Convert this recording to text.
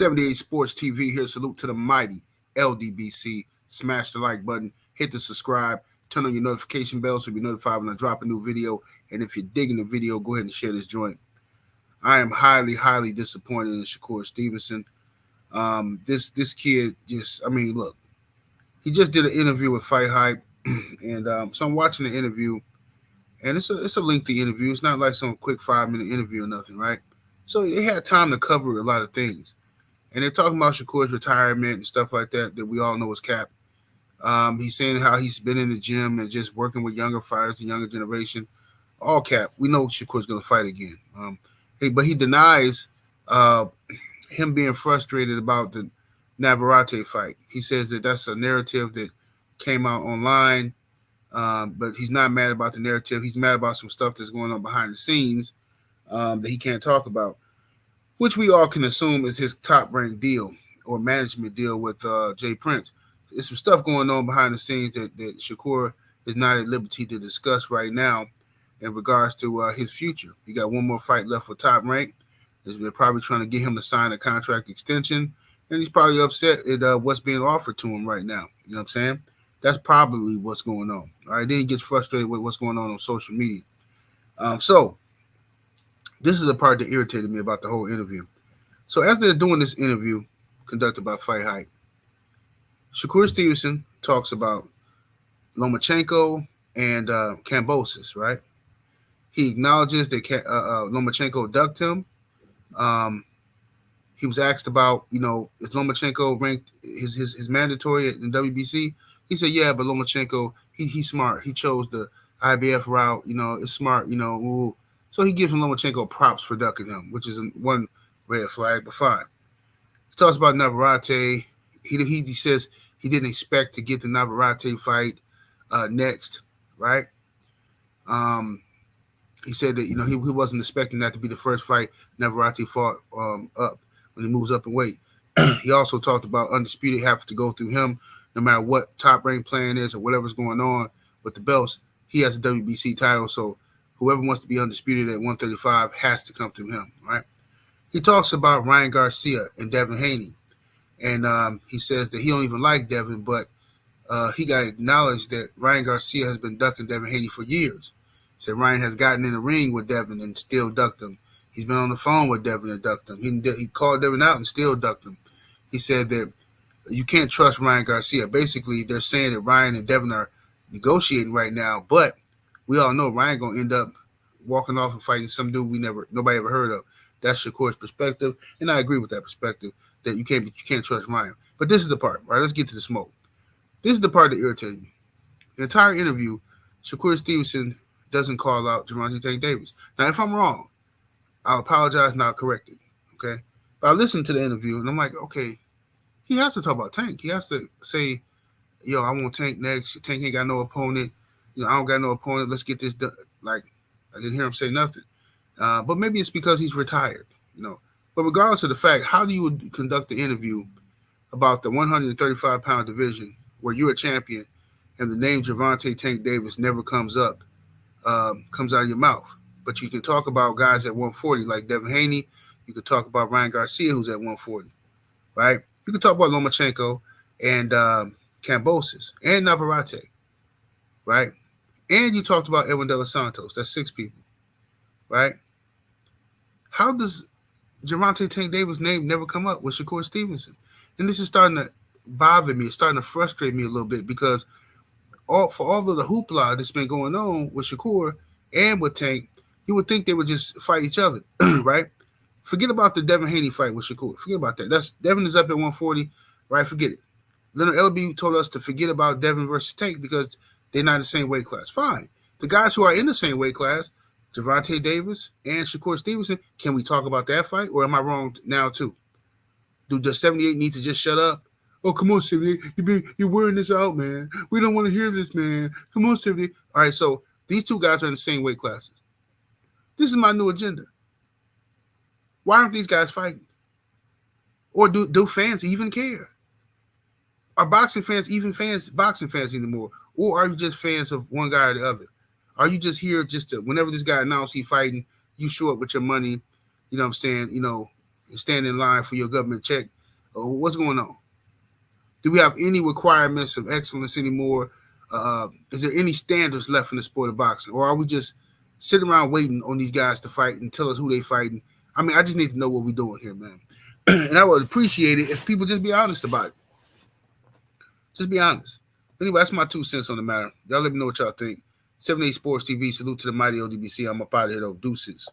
78 Sports TV here. Salute to the mighty ldbc. Smash the like button, hit the subscribe, turn on your notification bell so you'll be notified when I drop a new video. And if you're digging the video, go ahead and share this joint. I am highly disappointed in Shakur Stevenson. This kid look, he just did an interview with Fight Hype, and so I'm watching the interview, and it's a lengthy interview. It's not like some quick 5-minute interview or nothing, right? So they had time to cover a lot of things, and they're talking about Shakur's retirement and stuff like that we all know is cap. He's saying how he's been in the gym and just working with younger fighters, the younger generation. All cap. We know Shakur's going to fight again. But he denies him being frustrated about the Navarrete fight. He says that that's a narrative that came out online, but he's not mad about the narrative. He's mad about some stuff that's going on behind the scenes that he can't talk about, which we all can assume is his top-ranked deal or management deal with Jay Prince. There's some stuff going on behind the scenes that Shakur is not at liberty to discuss right now in regards to his future. He got one more fight left for Top Rank. They're probably trying to get him to sign a contract extension, and he's probably upset at what's being offered to him right now. You know what I'm saying? That's probably what's going on. All right, then he gets frustrated with what's going on social media. So this is the part that irritated me about the whole interview. So after doing this interview conducted by Fight Hype, Shakur Stevenson talks about Lomachenko and Kambosos, right? He acknowledges that Lomachenko ducked him. He was asked about, is Lomachenko ranked his mandatory in WBC? He said, yeah, but Lomachenko, he's smart. He chose the IBF route. It's smart. So he gives Lomachenko props for ducking him, which is one red flag, but fine. He talks about Navarrete. He says he didn't expect to get the Navarrete fight next, right? He said that, he wasn't expecting that to be the first fight Navarrete fought up when he moves up in weight. He also talked about Undisputed having to go through him no matter what top-ranked plan is or whatever's going on with the belts. He has a WBC title, so whoever wants to be Undisputed at 135 has to come through him, right? He talks about Ryan Garcia and Devin Haney, and he says that he don't even like Devin, but he got acknowledged that Ryan Garcia has been ducking Devin Haney for years. Said Ryan has gotten in the ring with Devin and still ducked him. He's been on the phone with Devin and ducked him. He called Devin out and still ducked him. He said that you can't trust Ryan Garcia. Basically, they're saying that Ryan and Devin are negotiating right now, but we all know Ryan gonna end up walking off and fighting some dude nobody ever heard of. That's Shakur's perspective, and I agree with that perspective that you can't trust Ryan. But this is the part, right? Let's get to the smoke. This is the part that irritated me. The entire interview, Shakur Stevenson doesn't call out Gervonta Tank Davis. Now, if I'm wrong, I'll apologize and I'll correct it, okay? But I listened to the interview, and I'm like, okay, he has to talk about Tank. He has to say, yo, I want Tank next. Tank ain't got no opponent. I don't got no opponent. Let's get this done. Like, I didn't hear him say nothing. But maybe it's because he's retired, But regardless of the fact, how do you conduct the interview about the 135-pound division where you're a champion and the name Gervonta Tank Davis never comes out of your mouth? But you can talk about guys at 140 like Devin Haney. You can talk about Ryan Garcia, who's at 140, right? You can talk about Lomachenko and Kambosos and Navarrete, right? And you talked about Edwin De Los Santos. That's 6 people, right? How does Gervonta Tank Davis' name never come up with Shakur Stevenson? And this is starting to bother me. It's starting to frustrate me a little bit because for all of the hoopla that's been going on with Shakur and with Tank, you would think they would just fight each other, right? Forget about the Devin Haney fight with Shakur. Forget about that. Devin is up at 140, right? Forget it. Leonard LB told us to forget about Devin versus Tank because they're not in the same weight class. Fine. The guys who are in the same weight class, Gervonta Davis and Shakur Stevenson, can we talk about that fight? Or am I wrong now too? Does 78 need to just shut up? Oh, come on, 78. You're wearing this out, man. We don't want to hear this, man. Come on, 78. All right, so these two guys are in the same weight classes. This is my new agenda. Why aren't these guys fighting? Or do fans even care? Are boxing fans even boxing fans anymore? Or are you just fans of one guy or the other? Are you just here just to, whenever this guy announced he's fighting, you show up with your money, you know what I'm saying, stand in line for your government check What's going on? Do we have any requirements of excellence anymore? Is there any standards left in the sport of boxing, or are we just sitting around waiting on these guys to fight and tell us who they fighting? I mean, I just need to know what we're doing here, man. And I would appreciate it if people just be honest about it. Just be honest. Anyway, that's my 2 cents on the matter. Y'all let me know what y'all think. 78 Sports TV. Salute to the mighty LDBC. I'm up out of here, though. Deuces.